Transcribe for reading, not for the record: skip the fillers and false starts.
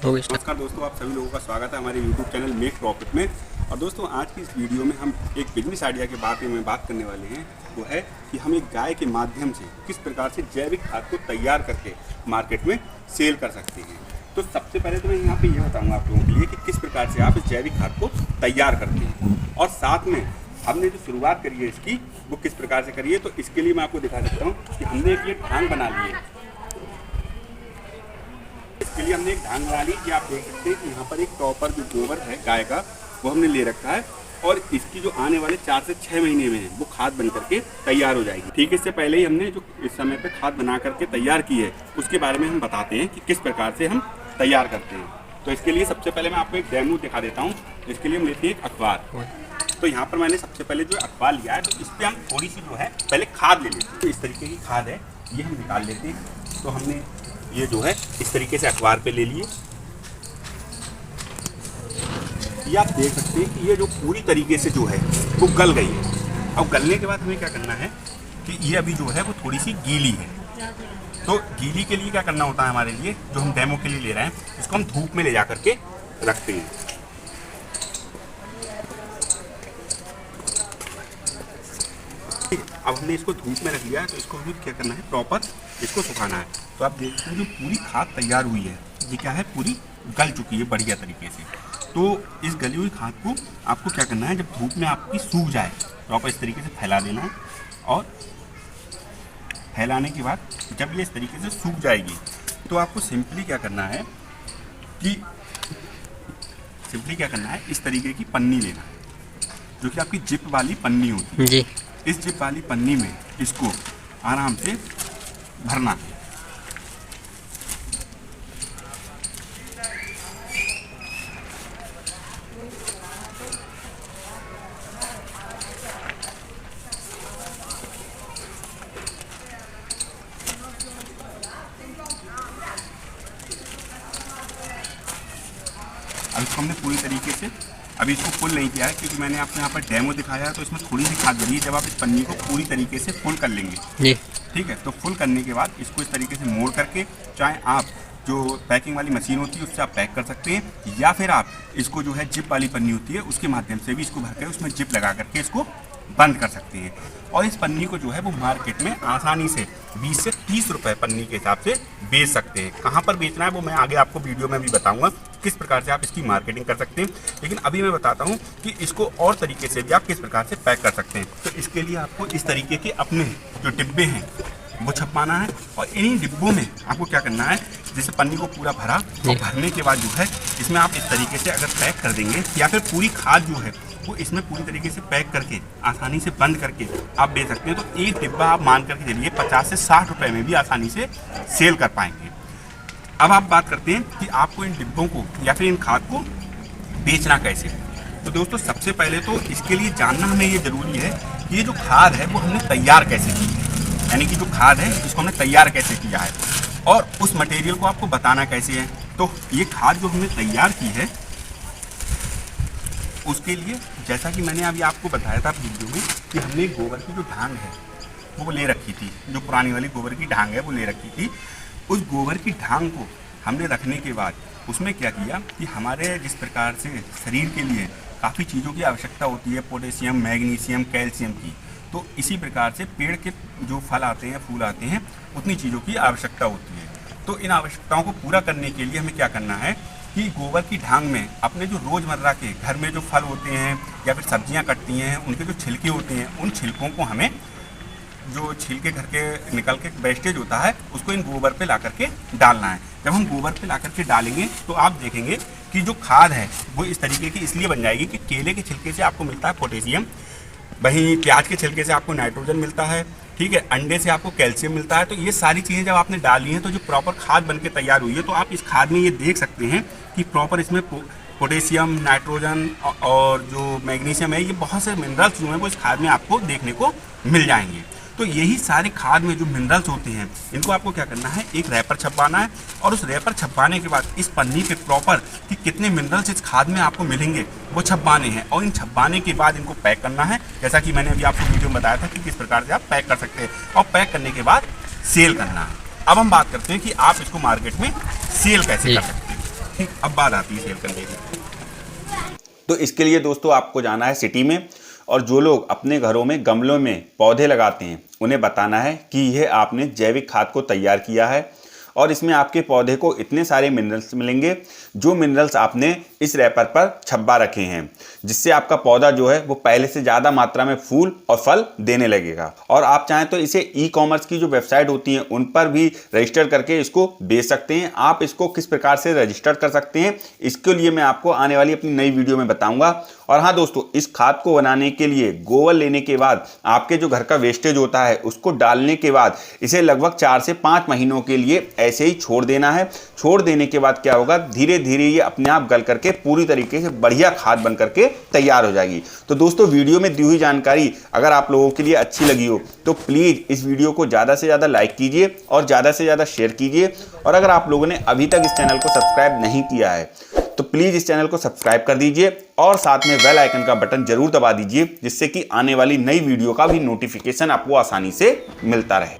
नमस्कार दोस्तों, आप सभी लोगों का स्वागत है हमारे YouTube चैनल मेक प्रॉफिट में। और दोस्तों, आज की इस वीडियो में हम एक बिजनेस आइडिया के बारे में बात करने वाले हैं। वो है कि हम एक गाय के माध्यम से किस प्रकार से जैविक खाद को तैयार करके मार्केट में सेल कर सकते हैं। तो सबसे पहले तो मैं यहाँ पे ये बताऊँगा आप लोगों के लिए कि किस प्रकार से आप इस जैविक खाद को तैयार करते हैं, और साथ में हमने जो शुरुआत करी है इसकी वो किस प्रकार से करी है। तो इसके लिए मैं आपको दिखा सकता हूँ कि हमने एक ये ढांग बना ली है। इसके लिए हमने एक ढांग बना ली कि आप देख सकते हैं कि यहाँ पर एक प्रॉपर जो गोबर है गाय का वो हमने ले रखा है, और इसकी जो आने वाले 4 से 6 महीने में है वो खाद बन करके तैयार हो जाएगी। ठीक है, इससे पहले ही हमने जो इस समय पे खाद बना करके तैयार की है उसके बारे में हम बताते हैं कि किस प्रकार से हम तैयार करते हैं। तो इसके लिए सबसे पहले मैं आपको एक डेमो दिखा देता हूँ। इसके लिए हम लेते हैं एक अखबार। तो यहाँ पर मैंने सबसे पहले जो अखबार लिया है, तो इस पर हम थोड़ी सी जो है पहले खाद ले लेते हैं। तो इस तरीके की खाद है, ये हम निकाल लेते हैं। तो हमने ये जो है इस तरीके से अखबार पे ले लिए। ये आप देख सकते हैं कि ये जो पूरी तरीके से जो है वो गल गई है। अब गलने के बाद हमें क्या करना है कि ये अभी जो है वो थोड़ी सी गीली है। तो गीली के लिए क्या करना होता है हमारे लिए, जो हम डेमो के लिए ले रहे हैं, इसको हम धूप में ले जा करके रखते हैं। अब हमने इसको धूप में रख लिया है, तो इसको हमें क्या करना है, प्रॉपर इसको सुखाना है। तो आप देखते हैं जो पूरी खाद तैयार हुई है ये क्या है, पूरी गल चुकी है बढ़िया तरीके से। तो इस गली हुई खाद को आपको क्या करना है, जब धूप में आपकी सूख जाए प्रॉपर इस तरीके से फैला देना है। और फैलाने के बाद जब ये इस तरीके से सूख जाएगी तो आपको सिंपली क्या करना है कि इस तरीके की पन्नी लेना है, जो कि आपकी जिप वाली पन्नी होती है जी। इस जिप वाली पन्नी में इसको आराम से भरना है। अब इसको हमने पूरी तरीके से, अभी इसको फुल नहीं किया है क्योंकि मैंने आपको यहाँ पर डेमो दिखाया है, तो इसमें थोड़ी सी खाद दी है। जब आप इस पन्नी को पूरी तरीके से फुल कर लेंगे जी, ठीक है, तो फुल करने के बाद इसको इस तरीके से मोड़ करके, चाहे आप जो पैकिंग वाली मशीन होती है उससे आप पैक कर सकते हैं, या फिर आप इसको जो है जिप वाली पन्नी होती है उसके माध्यम से भी इसको भर के उसमें जिप लगा करके इसको बंद कर सकते हैं। और इस पन्नी को जो है वो मार्केट में आसानी से 20 से 30 रुपए पन्नी के हिसाब से बेच सकते हैं। कहाँ पर बेचना है वो मैं आगे आपको वीडियो में भी बताऊंगा किस प्रकार से आप इसकी मार्केटिंग कर सकते हैं। लेकिन अभी मैं बताता हूँ कि इसको और तरीके से भी आप किस प्रकार से पैक कर सकते हैं। तो इसके लिए आपको इस तरीके के अपने जो डिब्बे हैं वो छपवाना है, और इन्हीं डिब्बों में आपको क्या करना है, जैसे पन्नी को पूरा भरा और भरने के बाद जो है इसमें आप इस तरीके से अगर पैक कर देंगे, या फिर पूरी खाद जो है वो इसमें पूरी तरीके से पैक करके आसानी से बंद करके आप दे सकते हैं। तो एक डिब्बा आप मान करके चलिए 50 से 60 रुपए में भी आसानी से सेल कर पाएंगे। अब आप बात करते हैं कि आपको इन डिब्बों को या फिर इन खाद को बेचना कैसे। तो दोस्तों, सबसे पहले तो इसके लिए जानना हमें ये जरूरी है कि ये जो खाद है वो हमने तैयार कैसे की है, यानी कि जो खाद है इसको हमने तैयार कैसे किया है, और उस मटेरियल को आपको बताना कैसे है। तो ये खाद जो हमने तैयार की है उसके लिए, जैसा कि मैंने अभी आपको बताया था वीडियो में, कि हमने गोबर की जो ढांग है वो ले रखी थी, जो पुरानी वाली गोबर की ढांग है वो ले रखी थी। उस गोबर की ढांग को हमने रखने के बाद उसमें क्या किया कि हमारे जिस प्रकार से शरीर के लिए काफ़ी चीज़ों की आवश्यकता होती है, पोटेशियम, मैग्नीशियम, कैल्शियम की, तो इसी प्रकार से पेड़ के जो फल आते हैं, फूल आते हैं, उतनी चीज़ों की आवश्यकता होती है। तो इन आवश्यकताओं को पूरा करने के लिए हमें क्या करना है कि गोबर की ढांग में अपने जो रोज़मर्रा के घर में जो फल होते हैं या फिर सब्जियां कटती हैं, उनके जो छिलके होते हैं, उन छिलकों को हमें, जो छिलके घर के निकल के वेस्टेज होता है, उसको इन गोबर पे ला करके डालना है। जब हम गोबर पे ला करके डालेंगे तो आप देखेंगे कि जो खाद है वो इस तरीके की इसलिए बन जाएगी कि केले के छिलके से आपको मिलता है पोटेशियम, वहीं प्याज के छिलके से आपको नाइट्रोजन मिलता है, ठीक है, अंडे से आपको कैल्शियम मिलता है। तो ये सारी चीज़ें जब आपने डाली हैं तो जो प्रॉपर खाद बन के तैयार हुई है, तो आप इस खाद में ये देख सकते हैं कि प्रॉपर इसमें पोटेशियम, नाइट्रोजन और जो मैग्नीशियम है, ये बहुत से मिनरल्स जो हैं वो इस खाद में आपको देखने को मिल जाएंगे। तो यही सारे खाद में जो मिनरल्स होते हैं इनको आपको क्या करना है, एक रैपर छपवाना है, और उस रैपर छपवाने के बाद इस पन्नी पे प्रॉपर कि कितने मिनरल्स इस खाद में आपको मिलेंगे वो छपवाने हैं, और इन छपवाने के बाद इनको पैक करना है, जैसा कि मैंने अभी आपको वीडियो में बताया था कि किस प्रकार से आप पैक कर सकते हैं, और पैक करने के बाद सेल करना है। अब हम बात करते हैं कि आप इसको मार्केट में सेल कैसे कर सकते हैं। ठीक, अब बात आती है सेल करने की। तो इसके लिए दोस्तों आपको जाना है सिटी में, और जो लोग अपने घरों में गमलों में पौधे लगाते हैं उन्हें बताना है कि यह आपने जैविक खाद को तैयार किया है, और इसमें आपके पौधे को इतने सारे मिनरल्स मिलेंगे जो मिनरल्स आपने इस रैपर पर छपा रखे हैं, जिससे आपका पौधा जो है वो पहले से ज़्यादा मात्रा में फूल और फल देने लगेगा। और आप चाहें तो इसे ई-कॉमर्स की जो वेबसाइट होती हैं उन पर भी रजिस्टर करके इसको बेच सकते हैं। आप इसको किस प्रकार से रजिस्टर कर सकते हैं इसके लिए मैं आपको आने वाली अपनी नई वीडियो में बताऊंगा। और हाँ दोस्तों, इस खाद को बनाने के लिए गोबर लेने के बाद आपके जो घर का वेस्टेज होता है उसको डालने के बाद इसे लगभग 4 से 5 महीनों के लिए ऐसे ही छोड़ देना है। छोड़ देने के बाद क्या होगा, धीरे धीरे ये अपने आप गल करके पूरी तरीके से बढ़िया खाद बन करके तैयार हो जाएगी। तो दोस्तों, वीडियो में दी हुई जानकारी अगर आप लोगों के लिए अच्छी लगी हो तो प्लीज़ इस वीडियो को ज़्यादा से ज़्यादा लाइक कीजिए और ज़्यादा से ज़्यादा शेयर कीजिए। और अगर आप लोगों ने अभी तक इस चैनल को सब्सक्राइब नहीं किया है तो प्लीज़ इस चैनल को सब्सक्राइब कर दीजिए और साथ में बेल आइकन का बटन जरूर दबा दीजिए, जिससे कि आने वाली नई वीडियो का भी नोटिफिकेशन आपको आसानी से मिलता रहे।